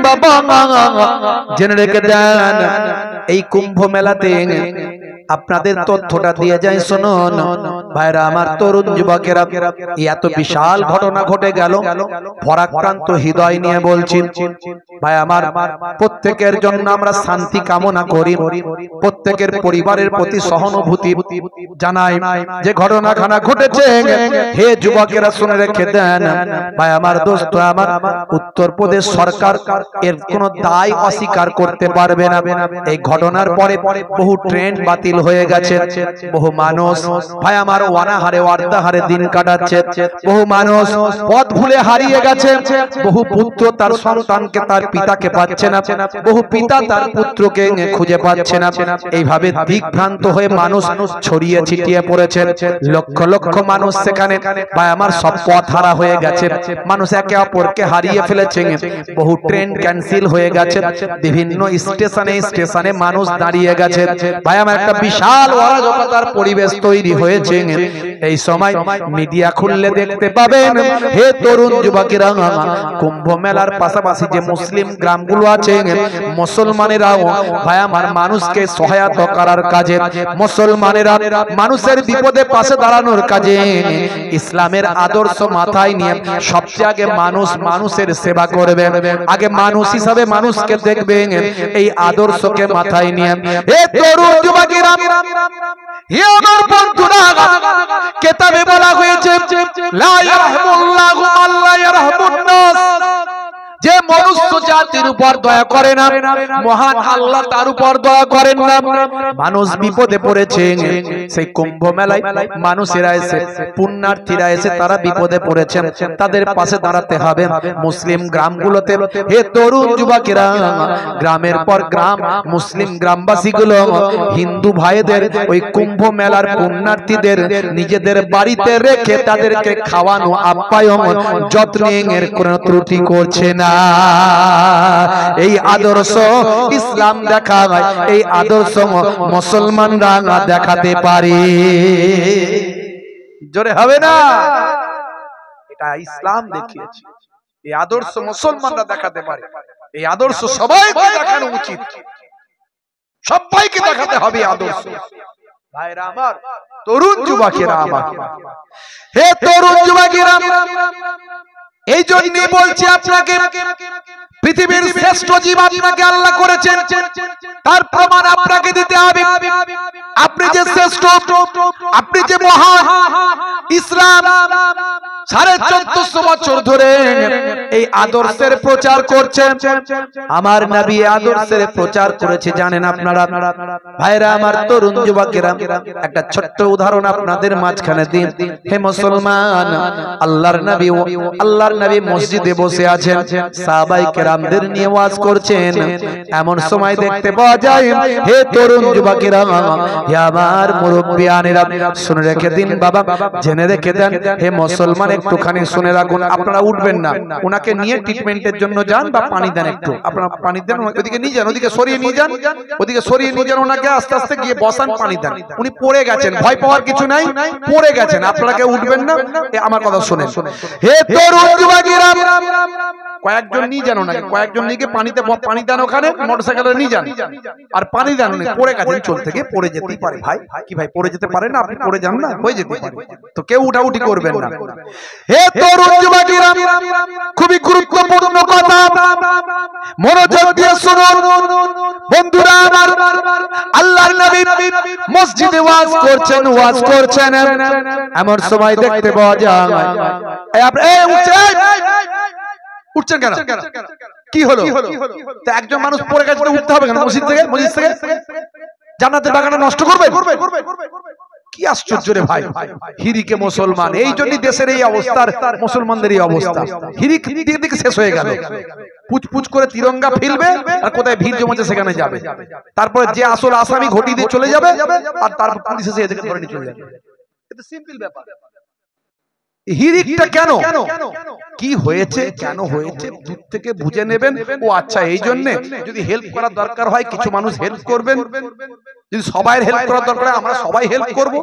বাবা জেনে রেখে দেন, এই কুম্ভ মেলাতে আপনাদের তথ্যটা দিয়ে যায় শুনুন ভাইরা আমার, তরুণ যুবকেরা। এত বিশাল ঘটনা ঘটে গেল, পরাক্রান্ত হৃদয় নিয়ে বলছি ভাই আমার, প্রত্যেকের জন্য আমরা শান্তি কামনা করি, প্রত্যেকের পরিবারের প্রতি সহানুভূতি জানাই। যে ঘটনাখানা ঘটেছে হে যুবকেরা শুনে রেখে দেন ভাই আমার, দোস্ত আমার, উত্তরপ্রদেশ সরকার এর কোনো দায় অস্বীকার করতে পারবে না। এই ঘটনার পরে বহু ট্রেন বাতিল হয়ে গেছে, বহু মানুষ ভাই আমার অনাহারে অর্ধাহারে দিন কাটাচ্ছে, বহু মানুষ পথ ভুলে হারিয়ে গেছে, বহু পুত্র তার সন্তানকে তার পিতাকে পাচ্ছে না, বহু পিতা তার পুত্রকে খুঁজে পাচ্ছে না। এইভাবে দিকভ্রান্ত হয়ে মানুষ ছড়িয়ে ছিটিয়ে পড়েছে, লক্ষ লক্ষ মানুষ সেখানে ভাই আমার সব পথ হারা হয়ে গেছে, মানুষ একে অপরকে হারিয়ে ফেলেছে, বহু ট্রেন ক্যান্সেল হয়ে গেছে, বিভিন্ন স্টেশনে স্টেশনে মানুষ দাঁড়িয়ে গেছে ভাই আমার, একটা বিশাল অরাজকতার পরিবেশ তৈরি হয়েছে। এই সময় মিডিয়া খুললে দেখতে পাবেন হে তরুণ যুবকেরা, কুম্ভ মেলার পাশাপাশি যে মুসলিম গ্রামগুলো আছে, মুসলমানেরাও ভাই আমার মানুষকে সহায়তা করার কাজে, মুসলমানেরা মানুষের বিপদে পাশে দাঁড়ানোর কাজে, ইসলামের আদর্শ মাথায় নিয়ে সবচেয়ে আগে মানুষ মানুষের সেবা করবে, আগে মানুষ হিসাবে মানুষকে দেখবে, এই আদর্শকে মাথায় নিয়ে হে তরুণ যুবকেরা, হে আমার বন্ধুরা, কিতাবে বলা হয়েছে লা ইয়ারহামুল্লাহু আল্লা ইয়ারহামুন নাস, যে মনুষ্য জাতির উপর দয়া করে না মহান আল্লাহ তার উপর দয়া করেন না। মানুষ বিপদে পড়েছে, সেই কুম্ভ মেলায় মানুষেরা এসে, পুণ্যার্থীরা এসে তারা বিপদে পড়েছেন, তাদের পাশে দাঁড়াতে হবে। মুসলিম গ্রামগুলোতে হে তরুণ যুবকেরা, গ্রামের পর গ্রাম মুসলিম গ্রামবাসীগুলো হিন্দু ভাইদের ওই কুম্ভ মেলার পুণ্যার্থীদের নিজেদের বাড়িতে রেখে তাদেরকে খাওয়ানো আপ্যায়ন যত্নের কোনো ত্রুটি করছে না। এই আদর্শ ইসলাম দেখায়, এই আদর্শ মুসলমানরা দেখাতে পারে, জোরে হবে না? এটা ইসলাম দেখিয়েছে, এই আদর্শ মুসলমানরা দেখাতে পারে, এই আদর্শ সবাইকে দেখানো উচিত, সবাইকে দেখাতে হবে আদর্শ। ভাইরা আমার, তরুণ যুবকেরা আমার, হে তরুণ যুবকেরা, এই জন্য বলছি আপনাকে, পৃথিবীর শ্রেষ্ঠ জীব আপনাকে আল্লাহ করেছেন, তার প্রমাণ আপনাকে দিতে হবে। আপনি যে শ্রেষ্ঠ, আপনি যে মহান, ইসলাম 1450 বছর ধরে এই আদর্শের প্রচার করছেন। আমার নবী আদর্শের প্রচার করেছে, জানেন আপনারা? ভাইরা আমার, তরুণ যুবকেরা, একটা ছোট্ট উদাহরণ আপনাদের মাঝখানে দিন। হে মুসলমান, আল্লাহর নবী মসজিদে বসে আছেন, সাহাবায়ে কেরামদের নিয়ে ওয়াজ করছেন। এমন সময় দেখতে পাওয়া যায়, হে তরুণ যুবকেরা, হে আমার মুরব্বিয়ানেরা, শুনে রেখে দিন বাবা, জেনে রেখে দেন, হে মুসলমান একটুখানি শুনে রাখুন। আপনারা উঠবেন না, ওনাকে নিয়ে ট্রিটমেন্টের জন্য যান বা পানি দেন, একটু আপনারা পানি দেন, ওদিকে নিয়ে যান, ওদিকে সরিয়ে নিয়ে যান, ওদিকে সরিয়ে নিয়ে যান, ওনাকে আস্তে আস্তে গিয়ে বসান, পানি দেন। উনি পড়ে গেছেন, ভয় পাওয়ার কিছু নাই, পড়ে গেছেন, আপনারা কেউ উঠবেন না। আমার কথা শুনেন, হে তরুণ যুবকেরা, কয়েকজন নিয়ে যান ওনাকে, কয়েকজন নিয়ে পানিতে পানি দেন, ওখানে মোটরসাইকেলে নিয়ে যান আর পানি দেন। উনি পড়ে গেছেন, চল থেকে পড়ে যেতেই পারে। ভাই কি ভাই পড়ে যেতে পারে না? আপনি পড়ে যান না, হয়ে যেতে পারে, তো কেউ উঠাউঠি করবেন না। হে তরুণ যুবকেরা, খুবই গুরুত্বপূর্ণ কথা, মনোযোগ দিয়ে শুনুন বন্ধুরা আমার। আল্লাহর নবী মসজিদে ওয়াজ করছেন, এমন সময় দেখতে পাওয়া যায়, উঠছেন কেন? কি হলো? একজন মানুষ পড়ে গেছে, উঠতে হবে কেন? মসজিদ থেকে জান্নাতের বাগানে নষ্ট করবে? কি আশ্চর্য রে ভাই, হিরিকে মুসলমান। এই জন্য দেশের এই অবস্থার, মুসলমানদের এই অবস্থা, হিরিক দিকে শেষ হয়ে গেল। পুচপুচ করে তিরঙ্গা ফেলবে আর কোথায় ভিড় জমেছে সেখানে যাবে, তারপরে যে আসল আসামি ঘটি দিয়ে চলে যাবে, আর তারপর পুলিশ এসে এদেরকে ধরে নিয়ে চলে যাবে। এটা সিম্পল ব্যাপার। হিরিকটা কেন, কি হয়েছে, কেন হয়েছে, দূর থেকে বুঝে নেবেন। ও আচ্ছা, এই জন্য যদি হেল্প করার দরকার হয় কিছু মানুষ হেল্প করবেন, যদি সবাই হেল্প করার দরকার হয় আমরা সবাই হেল্প করব।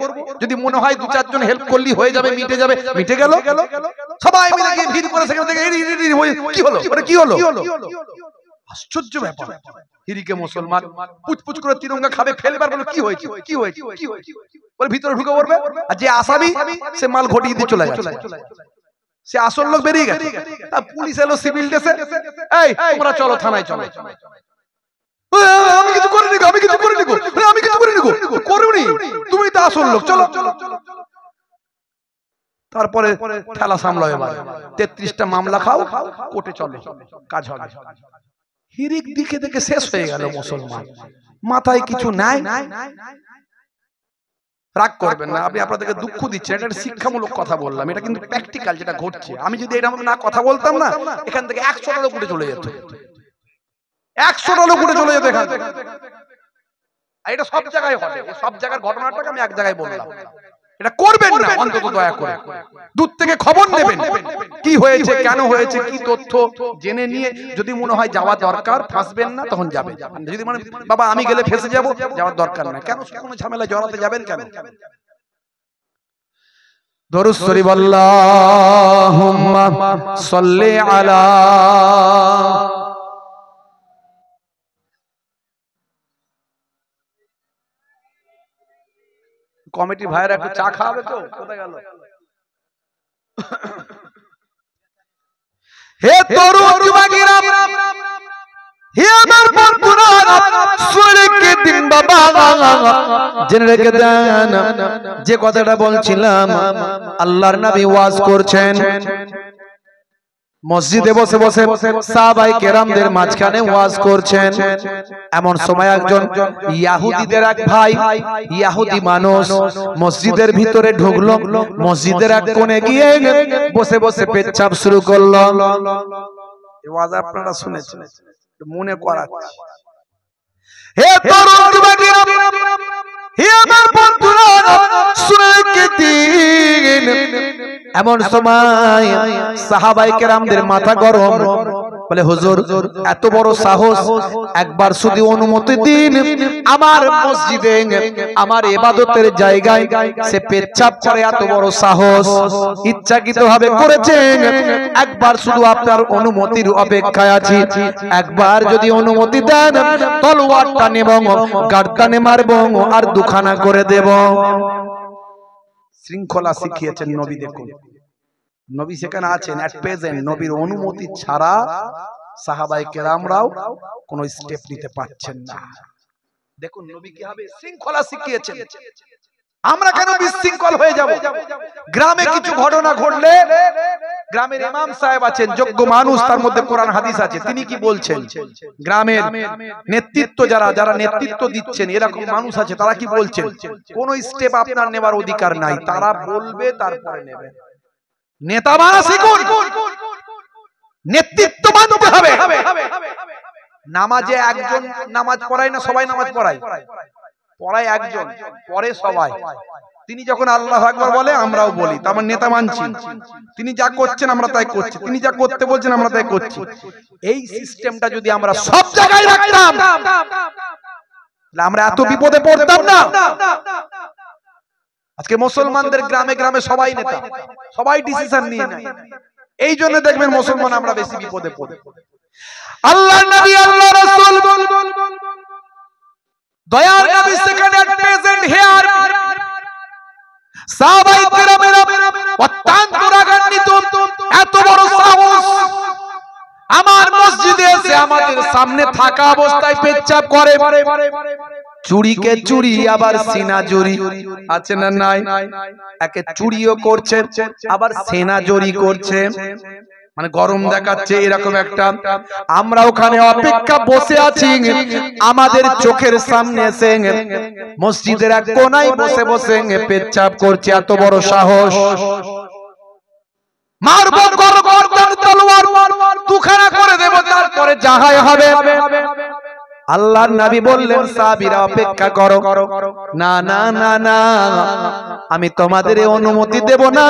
যদি মনে হয় 2-4 জন হেল্প করলেই হয়ে যাবে, মিটে যাবে, মিটে গেল, সবাই মিলে গিয়ে ভিড় করে সেখানে থেকে কি হলো, কি হলো? আশ্চর্য ব্যাপার। হিরিকে মুসলমান পুচপুচ করে তিরঙ্গা খাবে, ফেলবার বলে কি হয়েছে কি হয়েছে কি হয়েছে বলে ভিতরে ঢুকে পড়বে। আর যে আসামি সে মাল ঘটিয়ে দিয়ে চলে গেছে, সে আসল লোক বেরিয়ে গেছে। পুলিশ এলো সিভিল ড্রেসে, এই তোমরা চলো থানায় চলো। আমি কিছু করিনি, আমি কিছু করিনি, আমি কিছু করিনি, করুনি, তুমি তো আসল লোক, চলো। তারপরে খেলা সামলাও। এবার 33টা মামলা খাও, কোর্টে চলো, কাজ হবে। হিরিক দিকে দেখে শেষ হয়ে গেল মুসলমান, মাথায় কিছু নাই। রাগ করবেন না, আমি আপনাদেরকে দুঃখ দিচ্ছি, এটা একটা শিক্ষামূলক কথা বললাম, এটা কিন্তু প্র্যাকটিক্যাল যেটা ঘটছে। আমি যদি এটা না কথা বলতাম না, এখান থেকে 100টা লোক উঠে চলে যেত, 100টা লোক উঠে চলে যেত এখান থেকে। এটা সব জায়গায় ঘটে, সব জায়গার ঘটনাটাকে আমি এক জায়গায় বললাম। এটা করবেন না অন্তত দয়া করে, দূর থেকে খবর নেবেন কি হয়েছে, কেন হয়েছে, কি তথ্য জেনে নিয়ে যদি মনে হয় যাওয়া দরকার, ফাঁসবেন না তখন যাবেন। যদি মনে বাবা আমি গেলে ফেঁসে যাবো, যাওয়ার দরকার না। কেন কোনো ঝামেলায় জড়াতে যাবেন কেন? দরুদ শরীফ আল্লাহুম্মা সাল্লি আলা। কমিটি ভাইরা একটু চা খাওয়াবে তো, কোথায় গেল? হে তরুণ যুবকেরা, হে আমার বন্ধুরা, শুনে কে দিন বাবা জেনে রেখে দেন, যে কথাটা বলছিলাম, আল্লাহর নবী ওয়াজ করছেন, মসজিদে বসে বসে সাহাবায়ে কেরামদের মাঝখানে ওয়াজ করছেন। এমন সময় একজন ইহুদিদের এক ভাই, ইহুদি মানুষ মসজিদের ভিতরে ঢুকলো, মসজিদের এক কোণে গিয়ে বসে বসে পেচ্ছাপ শুরু করলো। এই ওয়াজ আপনারা শুনেছেন, মনে করাচ্ছি। হে তরুণ যুবকেরা, হে আমার বন্ধুরা, শুনে রেখে দিন, এমন সময় সাহাবায়ে কেরামদের মাথা গরম, বলে হুজুর এত বড় সাহস, একবার শুধু অনুমতি দিন, আমার মসজিদে আমার ইবাদতের জায়গায় সে পেচ্ছাপ করে, এত বড় সাহস, ইচ্ছাকৃতভাবে করেছেন, একবার শুধু আপনার অনুমতির অপেক্ষায় আছি, একবার যদি অনুমতি দেন তলোয়ারটা নেব, গার্দানে মারব আর দুখানা করে দেব। শৃঙ্খলা শিখিয়েছেন নবী। দেখুন নবী সেখানে আছেন এট প্রেজেন্ট, নবীর অনুমতি ছাড়া সাহাবায়ে কেরামরাও কোনো স্টেপ নিতে পারছেন না। দেখুন নবী কিভাবে শৃঙ্খলা শিখিয়েছেন। আমরা কেন বিশৃঙ্খল হয়ে যাব? গ্রামে কিছু ঘটনা ঘটলে গ্রামের ইমাম সাহেব আছেন, যোগ্য মানুষ, তার মধ্যে কোরআন হাদিস আছে, তিনি কি বলছেন? গ্রামের নেতৃত্ব যারা নেতৃত্ব দিচ্ছেন, এরকম মানুষ আছে, তারা কি বলছেন? কোন স্টেপ আপনার নেবার অধিকার নাই, তারা বলবে তারপরে নেবেন। নেতা বানা শিখুন, নেতৃত্ব মানতে হবে। নামাজে একজন নামাজ পড়ায় না, সবাই নামাজ পড়ায়, পড়ায় একজন, পড়ে সবাই। তিনি যখন আল্লাহু আকবার বলে আমরাও বলি, তার মানে নেতা মানছি। তিনি যা করছেন আমরা তাই করছি, তিনি যা করতে বলছেন আমরা তাই করছি। এই সিস্টেমটা যদি আমরা সব জায়গায় রাখতাম, তাহলে আমরা এত বিপদে পড়তাম না। আজকে মুসলমানদের গ্রামে গ্রামে সবাই নেতা, সবাই ডিসিশন নিয়ে নেয়। এই জন্য দেখবেন মুসলমান আমরা বেশি বিপদে পড়ি। আল্লাহর নবী, আল্লাহর রাসূল, দয়ার নবী সেখানে প্রেজেন্ট হিয়ার। সাহাবায়ে কেরামেরা অত্যন্ত রাগান্বিত, এত বড় সাহস, আমার মসজিদে এসে আমাদের সামনে থাকা অবস্থায় পেচ্ছাপ করে। চুরিকে চুরি, আবার সিনা জুরি আছে না নাই? একে চুরিও করছে, আবার সেনা জুরি করছে, মানে গরম দেখাচ্ছে এরকম একটা। আমরা ওখানে অপেক্ষা বসে আছি, আমাদের চোখের সামনে এসে মসজিদের এক কোনায় বসে বসে পেচ্ছাপ করছে। এত বড় সাহস! মারবো, গর্দান তলোয়ার দুখানা করে দেব, তারপরে যাহাই হবে। আল্লাহর নবী বললেন সাহাবীরা অপেক্ষা করো, না না না না, আমি তোমাদের অনুমতি দেব না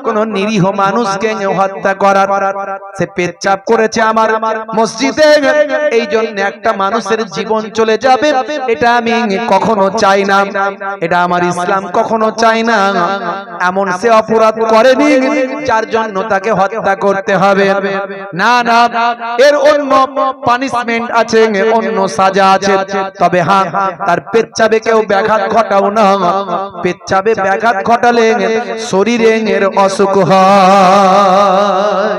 কোন নিরীহ মানুষকে হত্যা করার। সে পেচ্ছাপ করেছে আমার মসজিদে, এই জন্য একটা মানুষের জীবন চলে যাবে, এটা আমি কখনো চাই না, এটা আমার ইসলাম কখনো চাই না। এমন সে অপরাধ করেনি যার জন্য তাকে হত্যা করতে হবে, না না, এর অন্য পানিশমেন্ট আছে, অন্য সাজা আছে। তবে হ্যাঁ, তার পেচ্ছাবে কেউ ব্যাঘাত ঘটাও না, পেচ্ছাবে ব্যাঘাত ঘটালে শরীরে এর অসুখ হয়।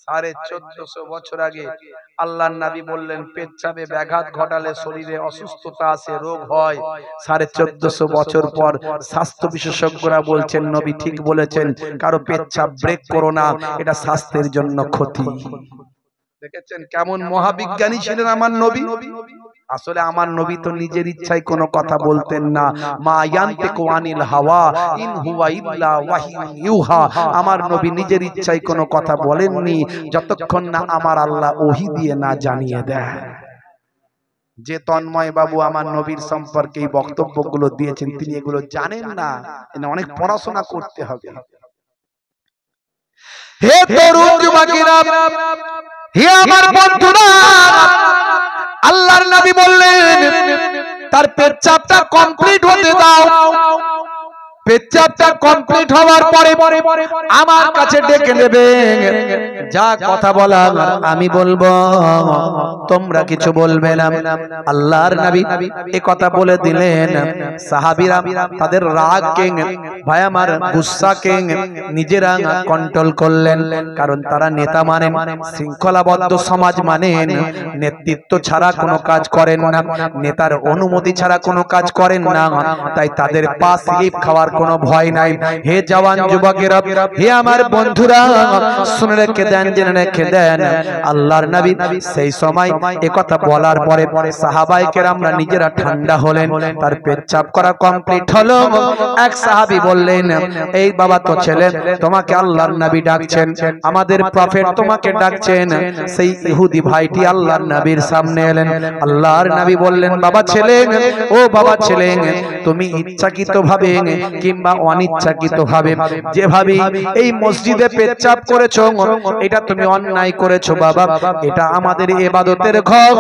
1450 বছর আগে আল্লাহর নবী বললেন পেচ্ছাবে ব্যাঘাত ঘটালে শরীরে অসুস্থতা আসে, রোগ হয়। 1450 বছর পর স্বাস্থ্য বিশেষজ্ঞরা বলছেন নবী ঠিক বলেছেন, কারো পেচ্ছাব ব্রেক করো না, এটা স্বাস্থ্যের জন্য ক্ষতি। দেখেছেন কেমন মহাবিজ্ঞানী ছিলেন আমার নবী। আসলে আমার নবী তো নিজের ইচ্ছায় কোনো কথা বলতেন না, মা ইয়ান্তিকু আনিল হাওয়া ইন হুয়া ইল্লা ওয়াহিয়ুন ইউহা। আমার নবী নিজের ইচ্ছায় কোনো কথা বলেননি যতক্ষণ না আমার আল্লাহ ওহী দিয়ে না জানিয়ে দেয়। যে তন্ময় বাবু আমার নবীর সম্পর্কে এই বক্তব্যগুলো দিয়েছেন, তিনি এগুলো জানেন না, অনেক পড়াশোনা করতে হবে। হে তরুণ যুবকেরা, হে আমার বন্ধুরা, আল্লাহর নবী বললেন তার পেচ্ছাবটা কমপ্লিট হতে দাও। পেচ্ছাবটা কমপ্লিট হওয়ার পরে আমার কাছে ডেকে নেবে, যা কথা বলার আমি বলবো, তোমরা কিছু বলবে না। আল্লাহর নবী এই কথা বলে দিলেন। সাহাবীরা তাদের রাগকে, ভাই আমার গুসাকে নিজেরা কন্ট্রোল করলেন, কারণ তারা নেতা মানেন, শৃঙ্খলাবদ্ধ সমাজ মানেন, নেতৃত্ব ছাড়া কোনো কাজ করেন না, নেতার অনুমতি ছাড়া কোনো কাজ করেন না, তাই তাদের পা স্লিপ খাওয়ার কোনো ভয় নাই। হে জওয়ান যুবকেরা, হে আমার বন্ধুরা, শুনে রেখে দেন, জেনে রেখে দেন, আল্লাহর নবী সেই সময় এই কথা বলার পরে সাহাবায়ে কেরামরা নিজেরা ঠান্ডা হলেন। তার পেচ্ছাব করা কমপ্লিট হলো। এক সাহাবী বললেন, এই বাবা তো ছেলে, তোমাকে আল্লাহর নবী ডাকছেন, আমাদের প্রফেট তোমাকে ডাকছেন। সেই ইহুদি ভাইটি আল্লাহর নবীর সামনে এলেন। আল্লাহর নবী বললেন, বাবা ছেলে, ও বাবা ছেলে, তুমি ইচ্ছাকৃতভাবে কিংবা অনিচ্ছাকৃতভাবে যেভাবে এই মসজিদে পেচ্ছাব করেছো, এটা তুমি অন্যায় করেছো বাবা। এটা আমাদের ইবাদতের ঘর,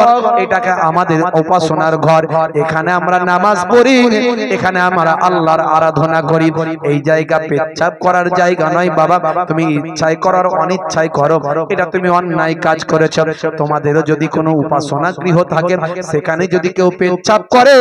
এটাকে আমাদের উপাসনার ঘর, এখানে আমরা নামাজ পড়ি, এখানে আমরা আল্লাহর আরাধনা করি। এই জায়গা পেচ্ছাব করার জায়গা নয় বাবা, তুমি ইচ্ছায় করার অনিচ্ছায় করো, এটা তুমি অন্যায় কাজ করেছো। তোমাদেরও যদি কোনো উপাসনা গৃহ থাকে, সেখানে যদি কেউ পেচ্ছাব করে,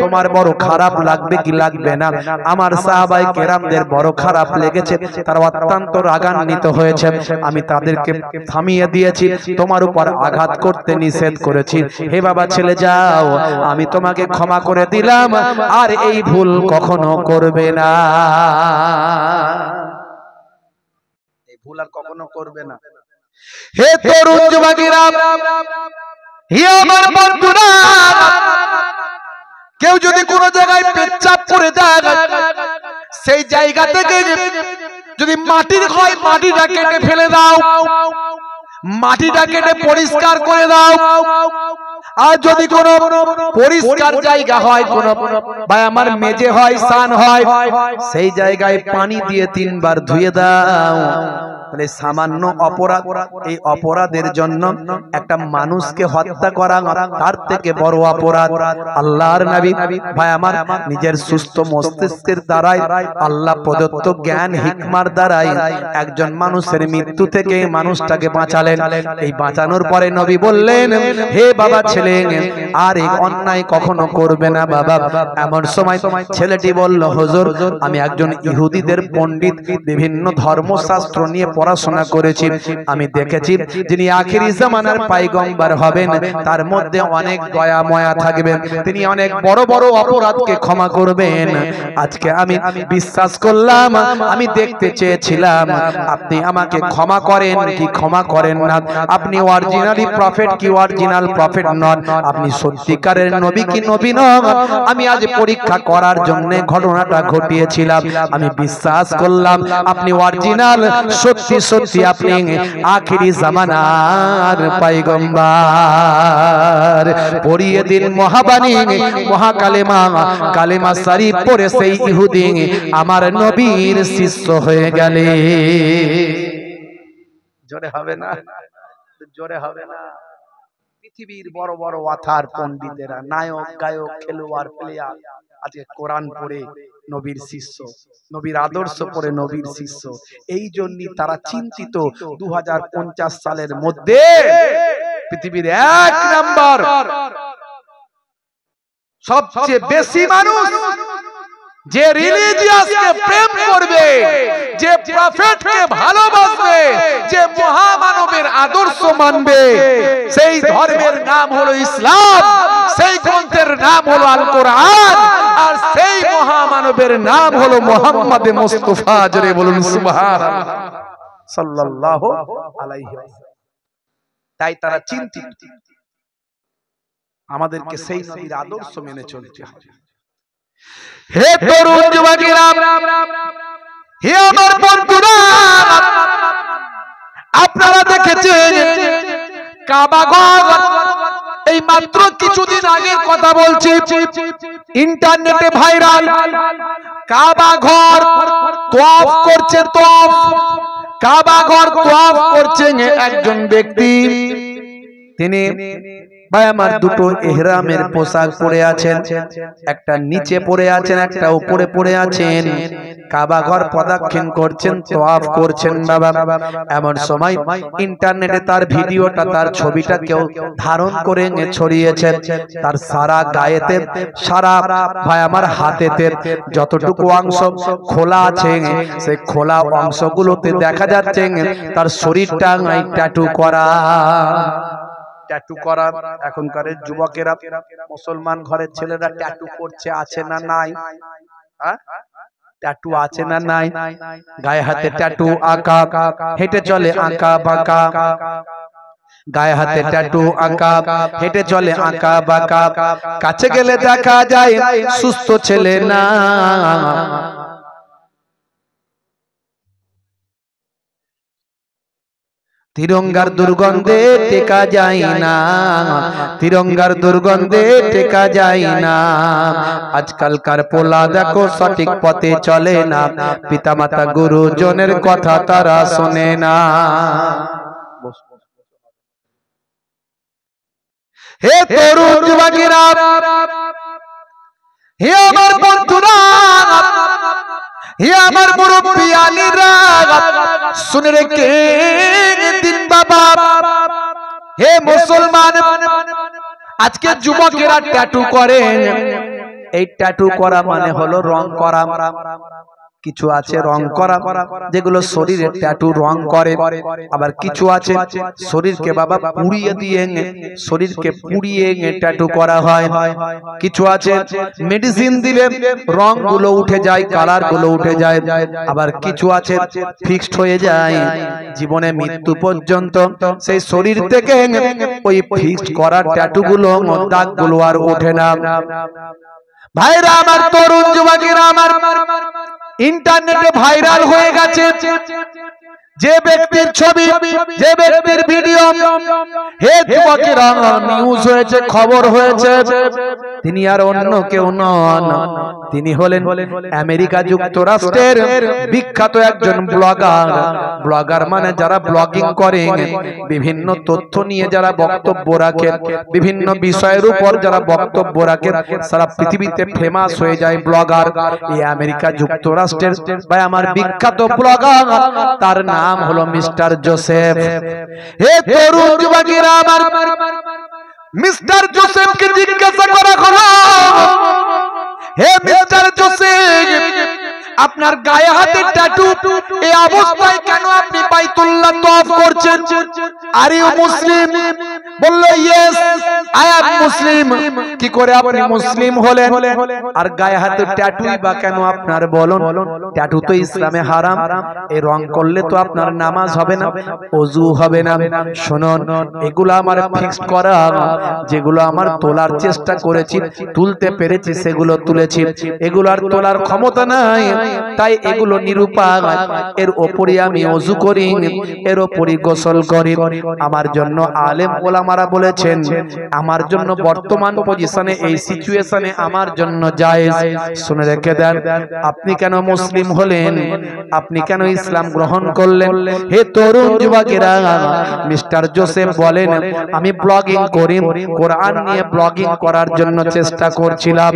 তোমার বড় খারাপ লাগবে কি লাগবে না? আমার সাহাবায়ে কেরামদের বড় খারাপ লেগেছে, তারা অত্যন্ত রাগান্বিত হয়েছে। আমি তাদেরকে থামিয়ে দিয়েছি, তোমার উপর আঘাত করতে নিষেধ করেছি। হে বাবা ছেলে, যাও, আমি তোমাকে ক্ষমা করে দিলাম, আর এই ভুল কখনো করবে না, এই ভুল আর কখনো করবে না। হে তরুণ যুবকেরা, হে আমার বন্ধুরা, কেউ যদি কোনো জায়গায় পেচ্ছাব করে যায়, সেই জায়গা থেকে যদি মাটির হয়, মাটিটা কেটে ফেলে দাও, মাটিটা কেটে পরিষ্কার করে দাও। আর যদি কোনো পরিষ্কার জায়গা হয়, কোন ভাই আমার মেজে হয়, স্নান হয়, সেই জায়গায় পানি দিয়ে 3 বার ধুয়ে দাও। তাহলে সামান্য অপরাধ, এই অপরাধের জন্য একটা মানুষকে হত্যা করা তার থেকে বড় অপরাধ। আল্লাহর নবী ভাই আমার নিজের সুস্থ মস্তিষ্কের দ্বারাই, আল্লাহ প্রদত্ত জ্ঞান হিকমার দ্বারাই একজন মানুষের মৃত্যু থেকে মানুষটাকে বাঁচালেন। এই বাঁচানোর পরে নবী বললেন, হে বাবা ছেলে, আর এই অন্যায় কখনো করবে না বাবা। এমন সময় ছেলেটি বলল, হুজুর, আমি একজন ইহুদিদের পণ্ডিত, বিভিন্ন ধর্মশাস্ত্র নিয়ে পড়াশোনা করেছি, আমি দেখেছি যিনি আখিরি জামানার পয়গম্বর হবেন, তার মধ্যে অনেক দয়া মায়া থাকবে, তিনি অনেক বড় বড় অপরাধকে ক্ষমা করবেন। আজকে আমি বিশ্বাস করলাম, আমি দেখতে চেয়েছিলাম আপনি আমাকে ক্ষমা করেন কি ক্ষমা করেন না, আপনি অরিজিনালি প্রফেট কি অরিজিনাল প্রফেট নন, আপনি সত্যিকারের নবী কি নবী নন। আমি আজ পরীক্ষা করার জন্য ঘটনাটা ঘটিয়েছিলাম, আমি বিশ্বাস করলাম আপনি অরিজিনাল সত্যি সত্যি সত্যি আপনি আখিরি জামানার পয়গম্বর। পড়িয়ে দিন মহাবাণী মহাকালেমা, কালেমা শরীফ পড়ে সেই ইহুদি আমার নবীর শিষ্য হয়ে গেলে। জোরে হবে না? জোরে হবে না? পৃথিবীর বড় বড় ওয়াথার পণ্ডিতেরা, নায়ক গায়ক খেলোয়াড় প্লেয়ার আজকে কোরআন পড়ে নবীর শিষ্য, নবীর আদর্শ পড়ে নবীর শিষ্য। এই জন্যই তারা চিন্তিত 2050 সালের মধ্যে পৃথিবীর 1 নাম্বার সবচেয়ে বেশি মানুষ যে রিলিজিয়াসকে প্রেম করবে, যে প্রফেটকে ভালোবাসবে, যে মহামানবের আদর্শ মানবে, সেই ধর্মের নাম হলো ইসলাম, সেই গ্রন্থের নাম হলো আল কোরআন, আর সেই মহামানবের নাম হলো মুহাম্মদ মুস্তাফা। জোরে বলুন সুবহানাল্লাহ সাল্লাল্লাহু আলাইহি ওয়াসাল্লাম। তাই তারা চিন্তিত, আমাদেরকে সেই নবীর আদর্শ মেনে চলতে হবে। হে তরুণ যুবকেরা, হে আমার বন্ধুরা, আপনারা দেখেছেন কাবা ঘর, এই মাত্র কিছুদিন আগের কথা বলছি, ইন্টারনেটে ভাইরাল। কাবা ঘর তওয়াফ করছে, তওয়াফ, কাবা ঘর তওয়াফ করছেন একজন ব্যক্তি। তিনি ভাই আমার দুটো ইহরামের পোশাক পরে আছেন, একটা নিচে পরে আছেন, একটা উপরে পরে আছেন। কাবা ঘর প্রদক্ষিণ করছেন, তওয়াফ করছেন বাবা। এমন সময় ইন্টারনেটে তার ভিডিওটা, তার ছবিটা কেউ ধারণ করে ছড়িয়েছে। তার সারা গায়েতে, সারা ভাই আমার হাতেতে যতটুকু অংশ খোলা আছে, সেই খোলা অংশগুলোতে দেখা যাচ্ছে তার শরীরটা ট্যাটু করা। ট্যাটু করা এখনকার যুবকেরা, মুসলমান ঘরের ছেলেরা ট্যাটু করছে, আছে না নাই? ট্যাটু আছে না নাই? গায়ে হাতে ট্যাটু আঁকা, হেঁটে চলে আঁকা বাঁকা, গায়ে হাতে ট্যাটু আঁকা, হেঁটে চলে আঁকা বাঁকা। কাছে গেলে দেখা যায় সুস্থ ছেলে না। তিরঙ্গার দুর্গন্ধে টেকা যায় না, তিরঙ্গার দুর্গন্ধে টেকা যায় না। আজকালকার পোলা দেখো সঠিক পথে চলে না, পিতামাতা গুরুজনের কথা তারা শোনে না। হে তরুণ যুবকেরা, হে আমার বন্ধুরা, হে আমার মুরব্বিয়ানিরা, শুনে রেখে দিন বাবা। হে মুসলমান, আজকে যুবকেরা ট্যাটু করেন। এই ট্যাটু করা মানে হলো রং করা। কিছু আছে রং করা, যেগুলো শরীরে ট্যাটু রং করে। আবার কিছু আছে শরীরকে বাবা পুড়িয়ে দিয়ে, শরীরকে পুড়িয়ে ট্যাটু করা হয়। কিছু আছে মেডিসিন দিলে রং গুলো উঠে যায়, কালার গুলো উঠে যায়। আবার কিছু আছে ফিক্সড হয়ে যায় জীবনে মৃত্যু পর্যন্ত, সেই শরীর থেকে ওই ফিক্সড করা ট্যাটু গুলো, দাগ গুলো আর ওঠে না। ভাইরা আমার, তরুণ যুবকেরা আমার, ইন্টারনেটে ভাইরাল হয়ে গেছে যে ব্যক্তির ছবি, যে ব্যক্তির ভিডিও, হে যুবকেরা, নিউজ হয়েছে, খবর হয়েছে, তিনি আর অন্য কেউ নন, তিনি হলেন আমেরিকা যুক্তরাষ্ট্রের বিখ্যাত একজন ব্লগার। ব্লগার মানে যারা ব্লগিং করেন, বিভিন্ন তথ্য নিয়ে যারা বক্তব্য রাখেন, বিভিন্ন বিষয়ের উপর যারা বক্তব্য রাখেন, সারা পৃথিবীতে ফেমাস হয়ে যায় ব্লগার। এই আমেরিকা যুক্তরাষ্ট্রের ভাই আমার বিখ্যাত ব্লগার, তার নাম হলো মিস্টার জোসেফ। হে তরুণ যুবকেরা আমার, মিস্টার জোসেফকে জিজ্ঞাসা করা হলো, হে মিস্টার জোসেফ, আপনার গায়ে হাতে ট্যাটু, এই অবস্থায় কেন আপনি বাইতুল্লাহ তওয়াফ করছেন? Are you Muslim? বলল ইয়েস। আই এম মুসলিম, কি করে আপনি মুসলিম হলেন? আর গায়ে হাতে ট্যাটুই বা কেন আপনার বলুন? ট্যাটু তো ইসলামে হারাম। এই রং করলে তো আপনার নামাজ হবে না, ওযু হবে না। শুনুন, এগুলো আমার ফিক্সড করা, যেগুলো আমার তোলার চেষ্টা করেছি, তুলতে পেরেছি সেগুলো তুলেছি, এগুলো আর তোলার ক্ষমতা নাই, তাই এগুলো নিরুপায়। এর ওপরই আমি ওযু করি, এর ওপরই গোসল করি। আমার জন্য আলেম ওলামারা বলেছেন, আমার জন্য বর্তমান পজিশনে, এই সিচুয়েশনে আমার জন্য জায়েজ। শুনে রেখে দেন, আপনি কেন মুসলিম হলেন? আপনি কেন ইসলাম গ্রহণ করলেন? হে তরুণ যুবকেরা, মিস্টার জোসেফ বলেন, আমি ব্লগিং করি, কোরআন নিয়ে ব্লগিং করার জন্য চেষ্টা করছিলাম,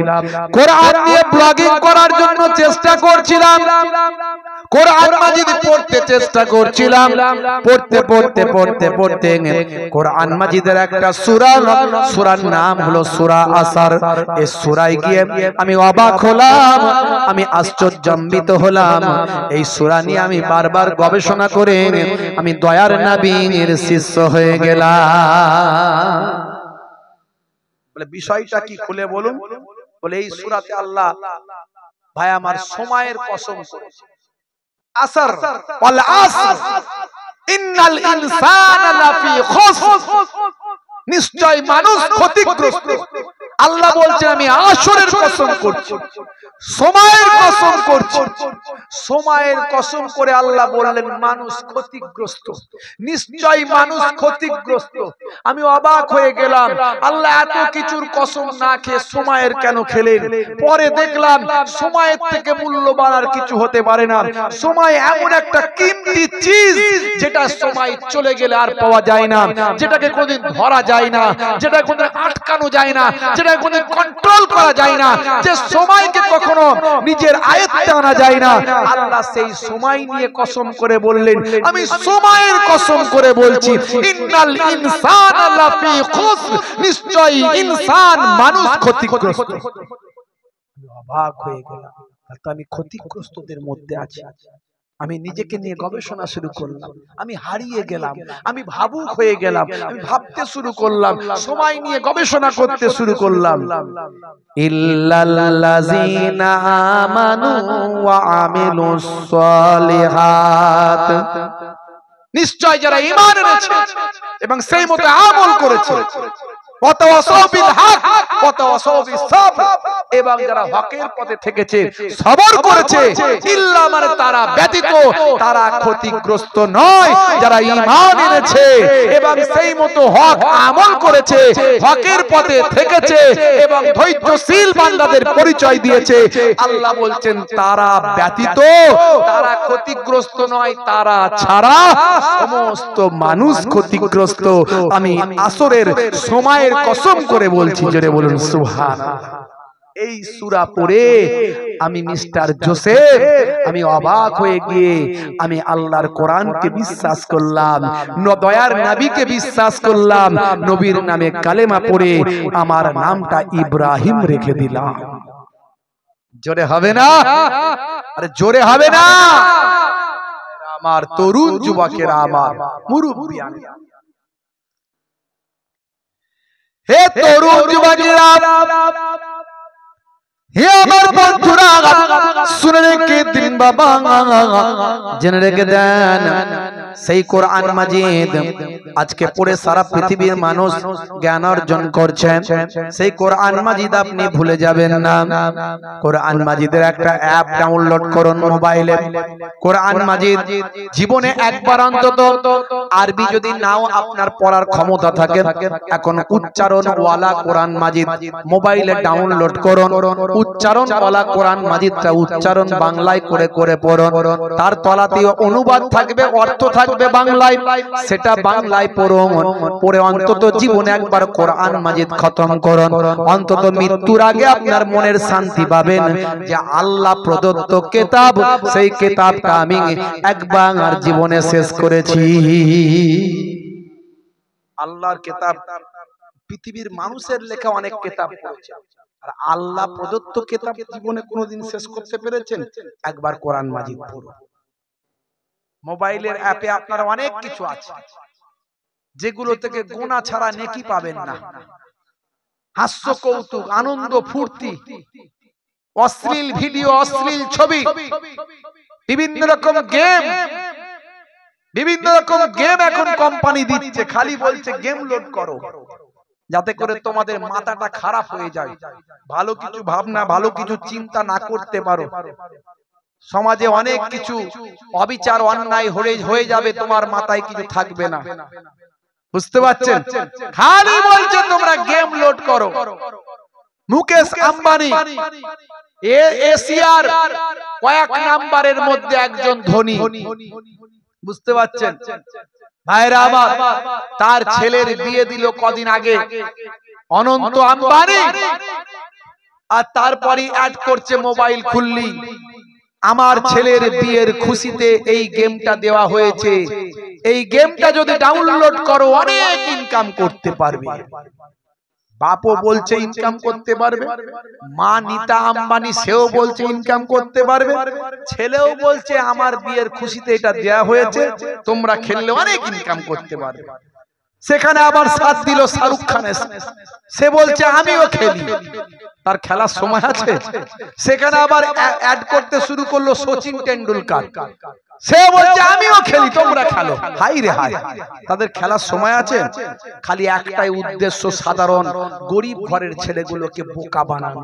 কোরআন নিয়ে ব্লগিং করার জন্য চেষ্টা করছিলাম, কোরআন মাজিদ পড়তে চেষ্টা করছিলাম। পড়তে পড়তে পড়তে পড়তে কোরআন মাজিদের একটা সূরা, সূরার নাম হলো সূরা আসর। এই সূরায় গিয়ে আমি অবাক হলাম, আমি আশ্চর্যান্বিত হলাম। এই সূরা নিয়ে আমি বারবার গবেষণা করে আমি দয়ার নবীর শিষ্য হয়ে গেলাম। বলে বিষয়টা কি খুলে বলুন? বলে এই সূরাতে আল্লাহ, ভাই আমার, সময়ের কসম করেছে। আসর, ওয়াল আসর, ইন্নাল ইনসানা লাফি খুসর, নিশ্চয় মানুষ ক্ষতিগ্রস্ত। আল্লাহ বলছেন আমি আসরের কসম করছি, সময়ের কসম করছি। সময়ের কসম করে আল্লাহ বললেন মানুষ ক্ষতিগ্রস্ত, নিশ্চয় মানুষ ক্ষতিগ্রস্ত। আমি অবাক হয়ে গেলাম, আল্লাহ এত কিছুর কসম না খেয়ে সময়ের কেন খেলেন? পরে দেখলাম সময়ের থেকে মূল্যবান আর কিছু হতে পারে না। সময় এমন একটা কিমতি চিজ, যেটা সময় চলে গেলে আর পাওয়া যায় না, যেটাকে কোনদিন ধরা যায় না, যেটা কোনদিন আটকানো যায় না, যেটা কোনদিন কন্ট্রোল করা যায় না, যে সময়কে কখনো নিজের আয়ত্তে আনা যায় না। আল্লাহ সেই সময় নিয়ে কসম করে বললেন, আমি সময়ের কসম করে বলছি, ইন্নাল ইনসানা লাফি খুসর, নিশ্চয় ইনসান মানুষ ক্ষতিগ্রস্ত। অবাক হয়ে গেলাম, তো আমি ক্ষতিগ্রস্তদের মধ্যে আছি। আমি নিজেকে নিয়ে গবেষণা শুরু করলাম, আমি হারিয়ে গেলাম, আমি ভাবুক হয়ে গেলাম, আমি ভাবতে শুরু করলাম, সময় নিয়ে গবেষণা করতে শুরু করলাম। ইল্লাল্লাযীনা আমানু ওয়া আমিলুস সালিহাত, নিশ্চয় যারা ঈমান এনেছে এবং সেই মতো আমল করেছে, এবং যারা হকের পথে থেকেছে, সবর করেছে, ইল্লা মানে তারা ব্যতীত, তারা ক্ষতিগ্রস্ত নয়। যারা ঈমান এনেছে এবং সেই মতো হক আমল করেছে, হকের পথে থেকেছে এবং ধৈর্যশীল বান্দাদের পরিচয় দিয়েছে, আল্লাহ বলছেন তারা ব্যতীত তারা ক্ষতিগ্রস্ত নয়, তারা ছাড়া সমস্ত মানুষ ক্ষতিগ্রস্ত। আমি আসরের সময় কসম করে বলছি, জোরে বলুন সুবহানাল্লাহ। এই সূরা পড়ে আমি মিস্টার জোসেফ, আমি অবাক হয়ে গিয়ে আমি আল্লাহর কোরআনকে বিশ্বাস করলাম, দয়ার নবীকে বিশ্বাস করলাম, নবীর নামে কালেমা পড়ে আমার নামটা ইব্রাহিম রেখে দিলাম। জোরে হবে না? আরে জোরে হবে না? আমার তরুণ যুবকেরা, আমার মুরব্বিয়ান, হে তরুণ যুবকেরা, হে আমার বন্ধুরা, শুনে রেখে দিন বাবা, জেনে রেখে দেন, সেই কোরআন মাজিদ আজকে পড়ে সারা পৃথিবীর মানুষ জ্ঞান অর্জন করছেন। সেই কোরআন মাজিদ আপনি ভুলে যাবেন না। কোরআন মাজিদের একটা অ্যাপ ডাউনলোড করুন মোবাইলে। কোরআন মাজিদ জীবনে একবার অন্তত, আরবি যদি নাও আপনার পড়ার ক্ষমতা থাকে, এখন উচ্চারণওয়ালা কোরআন মাজিদ মোবাইলে ডাউনলোড করুন। উচ্চারণওয়ালা কোরআন মাজিদটা উচ্চারণ বাংলায় করে করে পড়ুন। তার তলাতেও অনুবাদ থাকবে, অর্থ থাকবে বাংলায়, সেটা বাংলায় পড়ুন। পড়ে অন্তত জীবনে একবার কোরআন মাজিদ খতম করুন। অন্তত মৃত্যুর আগে আপনার মনের শান্তি পাবেন যে আল্লাহ প্রদত্ত কিতাব, সেই কিতাবটা আমি একবার জীবনে শেষ করেছি। আল্লাহর কিতাব, পৃথিবীর মানুষের লেখা অনেক কিতাব পড়েছে, আর আল্লাহ প্রদত্ত কিতাব জীবনে কোনোদিন শেষ করতে পেরেছেন? একবার কোরআন মাজিদ পড়ুন। মোবাইলের অ্যাপে আপনার অনেক কিছু আছে, যেগুলো থেকে গোনা ছাড়া নেকি পাবেন না। হাস্য কৌতুক আনন্দ ফুর্তি, অশ্লীল ভিডিও, অশ্লীল ছবি, বিভিন্ন রকম গেম এখন কোম্পানি দিচ্ছে, খালি বলছে গেম লোড করো, যাতে করে তোমাদের মাথাটা খারাপ হয়ে যায়, ভালো কিছু ভাবনা, ভালো কিছু চিন্তা না করতে পারো। সমাজে অনেক কিছু অবিচার অন্যায় হয়ে যাবে, তোমার মাথায় কিছু থাকবে না। বুঝতে পারছেন? খালি বলছে তোমরা গেম লোড করো। মুকেশ আম্বানি এশিয়ার কয়েক নাম্বারের মধ্যে একজন ধনী। বুঝতে পারছেন ভাইরা আমার? তার ছেলের বিয়ে দিল কদিন আগে অনন্ত আম্বানি, আর তারপরে অ্যাড করছে মোবাইল খুললি, আমার ছেলের বিয়ের খুশিতে এই গেমটা দেওয়া হয়েছে, এই গেমটা যদি ডাউনলোড করো অনেক ইনকাম করতে পারবে। বাপও বলছে ইনকাম করতে পারবে, মা নীতা আম্বানি সেও বলছে ইনকাম করতে পারবে, ছেলেও বলছে আমার বিয়ের খুশিতে এটা দেয়া হয়েছে, তোমরা খেললে অনেক ইনকাম করতে পারবে। সেখানে আবার সাথ দিল শাহরুখ খানের, সে বলছে আমিও খেলি, তার খেলার সময় আছে। সেখানে আবার অ্যাড করতে শুরু করলো সচিন টেন্ডুলকার, সে বলছে আমিও খেলি, তোমরা খেলো। হাই রে হাই, তাদের খেলার সময় আছে? খালি একটাই উদ্দেশ্য, সাধারণ গরিব ঘরের ছেলেগুলোকে বোকা বানানো,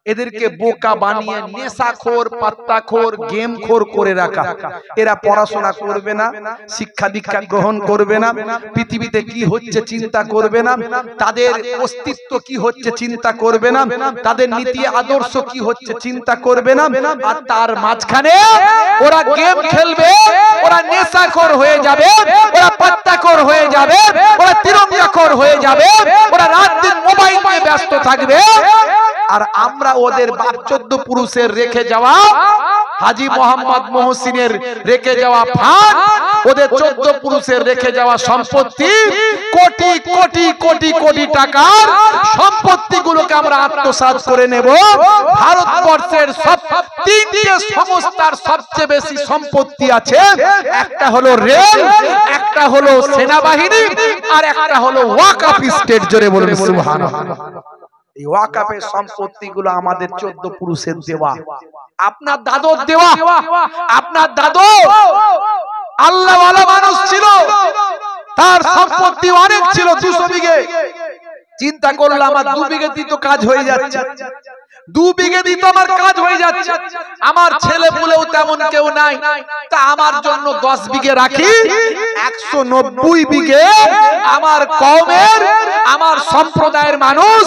এদেরকে বোকা বানিয়ে নেশাখোর, পাত্তাখোর, গেমখোর করে রাখা। এরা পড়াশোনা করবে না, শিক্ষা দীক্ষা গ্রহণ করবে না, পৃথিবীতে কি হচ্ছে চিন্তা করবে না, তাদের অস্তিত্ব কি হচ্ছে চিন্তা করবে না, তাদের নীতি আদর্শ কি হচ্ছে চিন্তা করবে না। আর তার মাঝখানে ওরা গেম খেলবে, ওরা নেশাখোর হয়ে যাবে, ওরা পাত্তাখোর হয়ে যাবে, ওরা তিরঙ্গাখোর হয়ে যাবে, ওরা রাত দিন মোবাইল নিয়ে ব্যস্ত থাকবে। আর আমরা ওদের বাপ 14 পুরুষের রেখে যাওয়া, হাজী মোহাম্মদ মহসিনের রেখে যাওয়া ফাঁদ, ওদের 14 পুরুষের রেখে যাওয়া সম্পত্তি, কোটি কোটি কোটি কোটি টাকার সম্পত্তিগুলোকে আমরা আত্মসাৎ করে নেব। ভারতবর্ষের সব 3টে সংস্থার সবচেয়ে বেশি সম্পত্তি আছে, একটা হলো রেল, একটা হলো সেনাবাহিনী, আর একটা হলো ওয়াকফ স্টেট। জোরে বলুন সুবহানাল্লাহ। এই ওয়াকফের সম্পত্তিগুলো আমাদের 14 পুরুষের দেওয়া, আপনার দাদুর দেওয়া। আপনার দাদু আল্লাহওয়ালা মানুষ ছিল, তার সম্পত্তি অনেক ছিল, 200 বিঘে। চিন্তা করলাম আমার 2 বিঘে দিতে কাজ হয়ে যাচ্ছে, 2 বিঘে দিতে আমার কাজ হয়ে যাচ্ছে, আমার ছেলে পুলেও তেমন কেউ নাই, তা আমার জন্য 10 বিঘে রাখি, 190 বিঘে আমার কওমের, আমার সম্প্রদায়ের মানুষ,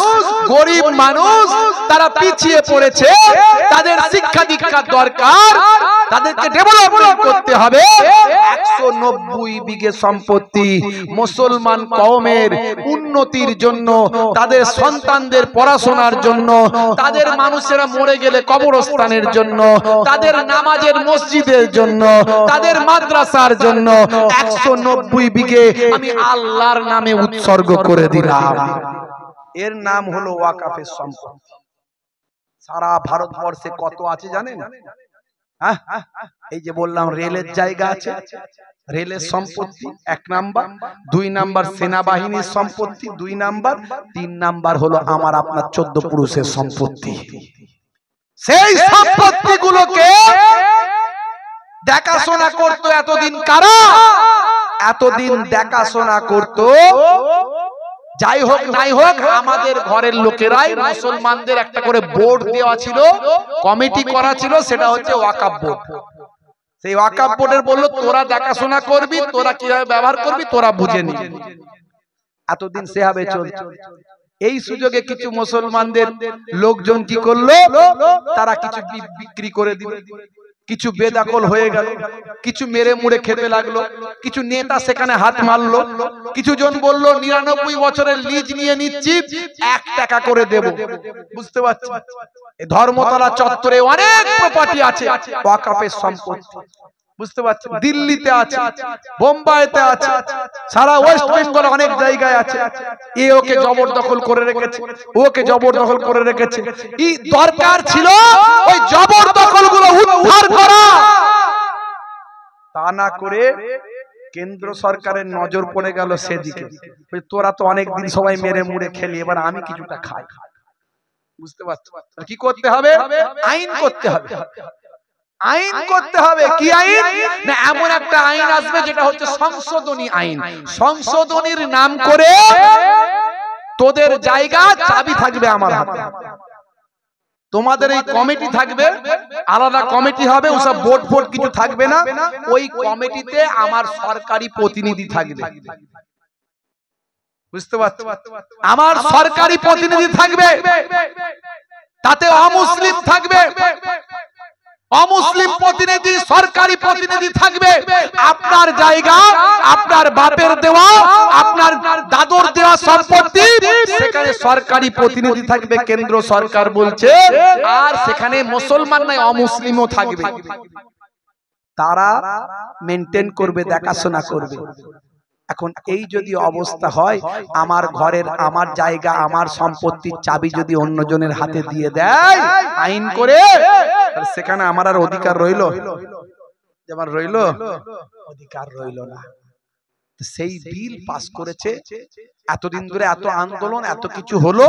গরিব মানুষ, তারা পিছিয়ে পড়েছে, তাদের শিক্ষা দীক্ষার দরকার, তাদেরকে ডেভেলপমেন্ট করতে হবে। 190 বিঘে সম্পত্তি মুসলমান কওমের উন্নতির জন্য, তাদের সন্তানদের পড়াশোনার জন্য, তাদের মানুষেরা মরে গেলে কবরস্থানের জন্য, তাদের নামাজের মসজিদের জন্য, তাদের মাদ্রাসার জন্য 190 বিঘে আমি আল্লাহর নামে উৎসর্গ করে দিলাম। এর নাম হলো ওয়াকফের সম্পত্তি। সারা ভারতবর্ষে কত আছে জানেন? এই যে বললাম রেলের জায়গা আছে, রেলের সম্পত্তি 1 নাম্বার, 2 নাম্বার সেনাবাহিনীর সম্পত্তি 2 নাম্বার, 3 নাম্বার হলো আমার আপনার 14 পুরুষের সম্পত্তি। সেই সম্পত্তিগুলোকে দেখাশোনা করতো এতদিন কারা? এতদিন দেখাশোনা করতো, যাই হোক নাই হোক, আমাদের ঘরের লোকেরাই। মুসলমানদের একটা করে বোর্ড দেওয়া ছিল, কমিটি করা ছিল, সেটা হচ্ছে ওয়াকফ বোর্ড। সেই ওয়াকফ বোর্ডের বললো তোরা দেখাশোনা করবি, তোরা কিভাবে ব্যবহার করবি তোরা বুঝে নি। এতদিন সেভাবে চলছে। এই সুযোগে কিছু মুসলমানদের লোকজন কি করলো, তারা কিছু বিক্রি করে দিল, কিছু বেদখল হয়ে গেল, কিছু মেরে মুড়ে খেতে লাগলো, কিছু নেতা সেখানে হাত মারলো, কিছু জন বললো 99 বছরের লিজ নিয়ে নিচ্ছি, 1 টাকা করে দেব। বুঝতে পারছি ধর্মতলা চত্বরে অনেক প্রপার্টি আছে ওয়াকফের সম্পত্তি। বুঝতে পারছেন, দিল্লিতে আছে, বোম্বাইতে আছে, সারা ওয়েস্ট বেঙ্গল অনেক জায়গায় আছে। এ ওকে জবরদখল করে রেখেছে, ওকে জবরদখল করে রেখেছে। এই দরকার ছিল ওই জবরদখল গুলো উদ্ধার করা, তা না করে কেন্দ্র সরকারের নজর পড়ে গেল সেদিকে, তোরা তো অনেকদিন সবাই মেরে মুড়ে খেলি, এবার আমি কিছুটা খাই। বুঝতে পারছো? কি করতে হবে? আইন করতে হবে। আইন করতে হবে। কি আইন? না এমন একটা আইন আসবে যেটা হচ্ছে সংশোধনী আইন। সংশোধনীর নাম করে তোদের জায়গা চাবি থাকবে আমার হাতে। তোমাদের এই কমিটি থাকবে, আলাদা কমিটি হবে, ওসব বোর্ড ফোর্ড কিছু থাকবে না। ওই কমিটিতে আমার সরকারি প্রতিনিধি থাকবে। বুঝতে পারছো? আমার সরকারি প্রতিনিধি থাকবে, তাতে অমুসলিম থাকবে, অমুসলিম প্রতিনিধি, সরকারি প্রতিনিধি থাকবে। আপনার জায়গা, আপনার বাপের দেওয়া, আপনার দাদুর দেওয়া সম্পত্তি, সেখানে সরকারি প্রতিনিধি থাকবে, কেন্দ্র সরকার বলছে। আর সেখানে মুসলমান নাই, অমুসলিমও থাকবে। তারা মেনটেন করবে, দেখাশোনা করবে। এখন এই যদি অবস্থা হয়, আমার ঘরের, আমার জায়গা, আমার সম্পত্তির চাবি যদি অন্যজনের হাতে দিয়ে দেয় আইন করে, সেখানে আমার আর অধিকার রইল? যেমন রইল, অধিকার রইল না। সেই বিল পাস করেছে। এতদিন ধরে এত আন্দোলন, এত কিছু হলো,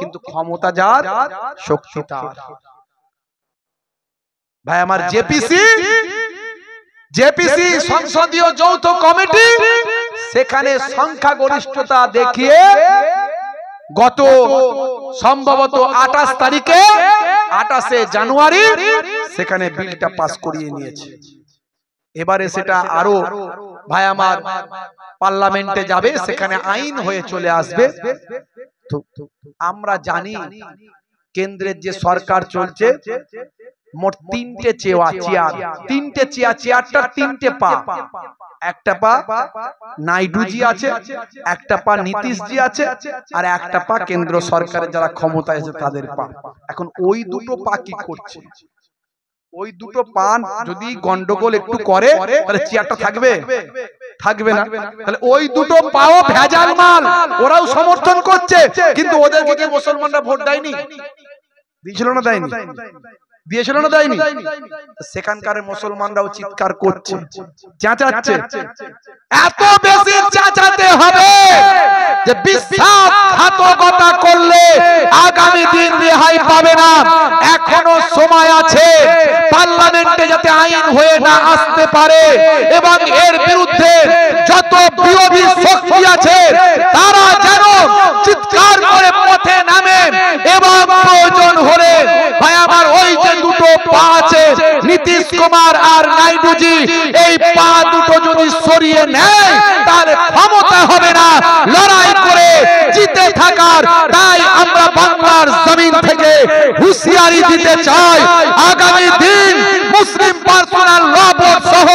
কিন্তু ক্ষমতা যার, শক্তি তার। ভাই আমার জেপিসি সংসদীয় যৌথ কমিটি, সেখানে সংখ্যাগরিষ্ঠতা দেখিয়ে গত সম্ভবত 28 তারিখে, 28শে জানুয়ারি সেখানে বিলটা পাস করিয়ে নিয়েছে। এবারে সেটা আরো ভাই আমার পার্লামেন্টে যাবে, সেখানে আইন হয়ে চলে আসবে। তো আমরা জানি কেন্দ্রের যে সরকার চলছে, মোট 3টে চেয়ার, 3টে চেয়ারটা 3টে পা। একটা পা নাইডুজি আছে, একটা পা নীতিশজি আছে, আর একটা পা কেন্দ্র সরকারের যারা ক্ষমতায় আছে তাদের পা। এখন ওই দুটো পা কি করছে? ওই দুটো পা যদি গন্ডগোল একটু করে, তাহলে চেয়ারটা থাকবে? থাকবে না। তাহলে ওই দুটো পাও ভেজাল মাল, ওরাও সমর্থন করছে। কিন্তু ওদেরকে কি মুসলমানরা ভোট দেয়নি? দিয়েছিল না দেয়নি? দিয়েছিল না দেয়নি? সেখানকার মুসলমানরাও চিৎকার করছে, চেঁচাচ্ছে। এত বেশি চেঁচাতে হবে যে বিশ্বাসঘাতকতা করলে আগামী দিন রেহাই পাবে না। এখনো সময় আছে, পার্লামেন্টে যাতে আইন হয়ে না আসতে পারে, এবং এর বিরুদ্ধে যত বিরোধী শক্তি আছে তারা যেন চিৎকার করে পথে নামে, এবং প্রয়োজন হলে ভাই আমার ওই যে দুটো পা আছে, নীতিশ কুমার আর নাইডুজি, এই পা দুটো যদি সরিয়ে নেয় তাহলে ক্ষমতা হবে না লড়াই করে জিতে থাকার। তাই আমরা বাংলার জমিন থেকে হুঁশিয়ারি দিতে চাই, আগামী দিন মুসলিম পার্সোনাল ল বোর্ড সহ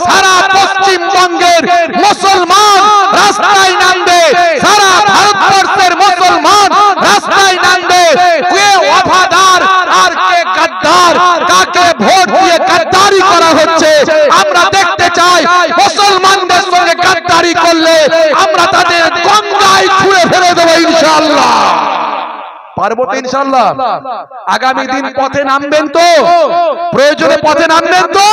সারা পশ্চিমবঙ্গের মুসলমান রাস্তায় নামবে, সারা ভারতবর্ষের মুসলমান রাস্তায় নামবে। কে ওয়াফাদার আর কে গাদ্দার, কাকে ভোট দিয়ে গাদ্দারি করা হচ্ছে আমরা দেখতে চাই। মুসলমানদের সঙ্গে গাদ্দারি করলে আমরা তাদের গঙ্গায় ছুঁড়ে ফেলে দেবো ইনশাআল্লাহ। পারবো তো ইনশাআল্লাহ? আগামী দিন পথে নামবেন তো? প্রয়োজনে পথে নামবেন তো?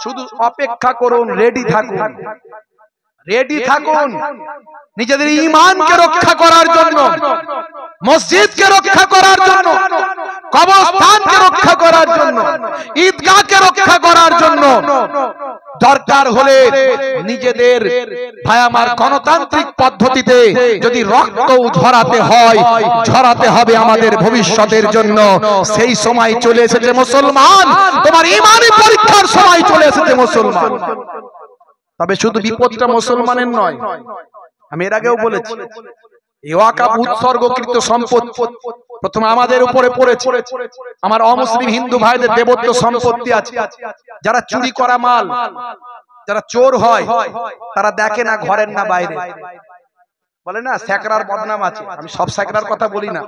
শুধু অপেক্ষা করুন, রেডি থাকুন, রেডি থাকুন নিজেদের ঈমানকে রক্ষা করার জন্য, মসজিদকে রক্ষা করার জন্য, কবরস্থানকে রক্ষা করার জন্য, ঈদগাহকে রক্ষা করার জন্য। দরকার হলে নিজেদের ভাই আমার গণতান্ত্রিক পদ্ধতিতে যদি রক্তও ঝরাতে হয়, ঝরাতে হবে আমাদের ভবিষ্যতের জন্য। সেই সময় চলে এসেছে মুসলমান, তোমার ঈমানি পরীক্ষার সময় চলে এসেছে মুসলমান। তবে শুধু বিপদটা মুসলমানের নয়, আমি এর আগেও বলেছি, এই ওয়াকফ উৎসর্গকৃত সম্পদ প্রথমে আমাদের উপরে পড়েছে। আমার অমুসলিম হিন্দু ভাইদের দেবত্ব সম্পত্তি আছে। যারা চুরি করা মাল, যারা চোর হয়, তারা দেখে না ঘরের না বাইরে। বলে না স্যাকরার বদনাম আছে। আমি সব স্যাকরার কথা বলি না,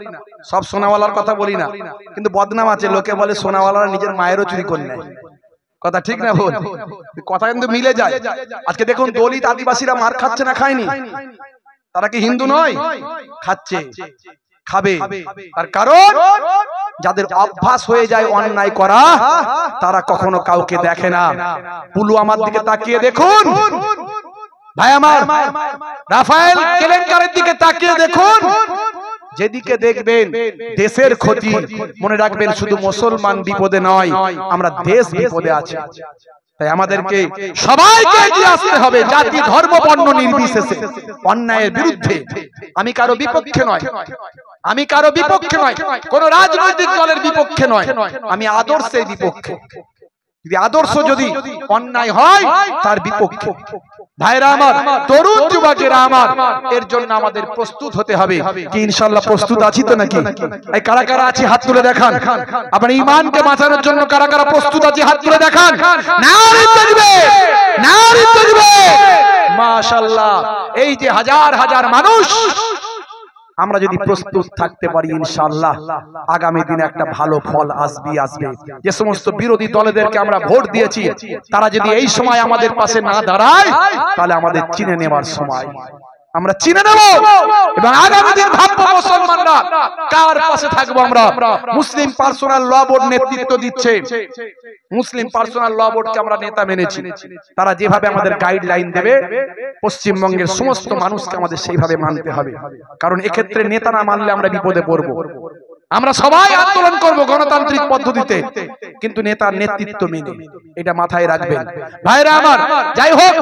সব সোনাওয়ালার কথা বলি না, কিন্তু বদনাম আছে। লোকে বলে সোনাওয়ালারা নিজের মায়েরও চুরি করে নেয়। কথা ঠিক না ভুল? কথা কিন্তু মিলে যায়। আজকে দেখুন দলিত আদিবাসীরা মার খাচ্ছে না খায়নি? তারা কি হিন্দু নয়? খাচ্ছে। খাবে। তার কারণ যাদের অভ্যাস হয়ে যায় অন্যায় করা, তারা কখনো কাউকে দেখে না। পুলওয়ামার দিকে তাকিয়ে দেখুন ভাই আমার, রাফায়েল কেলেঙ্কারির দিকে তাকিয়ে দেখুন, যেদিকে দেখবেন দেশের ক্ষতি। মনে রাখবেন শুধু মুসলমান বিপদে নয়, আমরা দেশ বিপদে আছি। তাই আমাদেরকে সবাইকে এগিয়ে আসতে হবে, জাতি ধর্ম বর্ণ নির্বিশেষে অন্যায়ের বিরুদ্ধে। আমি কারো বিপক্ষে নয়, আমি কারো বিপক্ষে নয়, কোন রাজনৈতিক দলের বিপক্ষে নয়, আমি আদর্শের বিপক্ষে। যদি আদর্শ যদি অন্যায় হয় তার বিপক্ষে। ভাইরা আমার, তরুণ যুবকেরা আমার, এর জন্য আমাদের প্রস্তুত হতে হবে। কি ইনশাআল্লাহ প্রস্তুত আছি তো নাকি? এই কারা কারা আছে হাত তুলে দেখান। আপনার ঈমানকে বাঁচানোর জন্য কারা কারা প্রস্তুত আছে হাত তুলে দেখান। নারে তাকবীর, নারে তাকবীর। মাশাআল্লাহ, এই যে হাজার হাজার মানুষ, আমরা যদি প্রস্তুত থাকতে পারি ইনশাআল্লাহ আগামী দিনে একটা ভালো ফল আসবে। যে সমস্ত বিরোধী দলদেরকে আমরা ভোট দিয়েছি, তারা যদি এই সময় আমাদের পাশে না দাঁড়ায়, তাহলে আমাদের চিনে নেওয়ার সময়। আমরা চিনে নেব এবং আগামী দিন ভাববো মুসলমানরা কার পাশে থাকবো আমরা। মুসলিম পার্সোনাল ল বোর্ড নেতৃত্ব দিচ্ছে, মুসলিম পার্সোনাল ল বোর্ডকে আমরা নেতা মেনেছি। তারা যেভাবে আমাদের গাইডলাইন দেবে, পশ্চিমবঙ্গের সমস্ত মানুষকে আমাদের সেইভাবে মানতে হবে। কারণ এক্ষেত্রে নেতা না মানলে আমরা বিপদে পড়বো। আমরা সবাই আন্দোলন করব গণতান্ত্রিক পদ্ধতিতে, কিন্তু নেতার নেতৃত্ব মেনে, এটা মাথায় রাখবেন ভাইরা আমার। যাই হোক,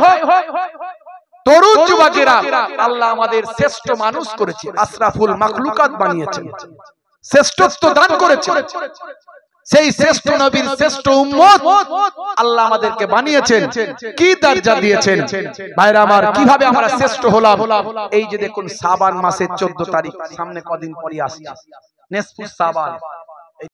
তরুণ যুবকেরা, আল্লাহ আমাদের শ্রেষ্ঠ মানুষ করেছে, আশরাফুল মাখলুকাত বানিয়েছেন, শ্রেষ্ঠত্ব দান করেছেন। সেই শ্রেষ্ঠ নবীর শ্রেষ্ঠ উম্মত আল্লাহ আমাদেরকে বানিয়েছেন, কি দরজা দিয়েছেন ভাইরা আমার। কিভাবে আমরা শ্রেষ্ঠ হলাম? এই যে দেখুন, শাবান মাসের 14 তারিখ, সামনে কদিন পরে আসছে নেসফুস শাবান।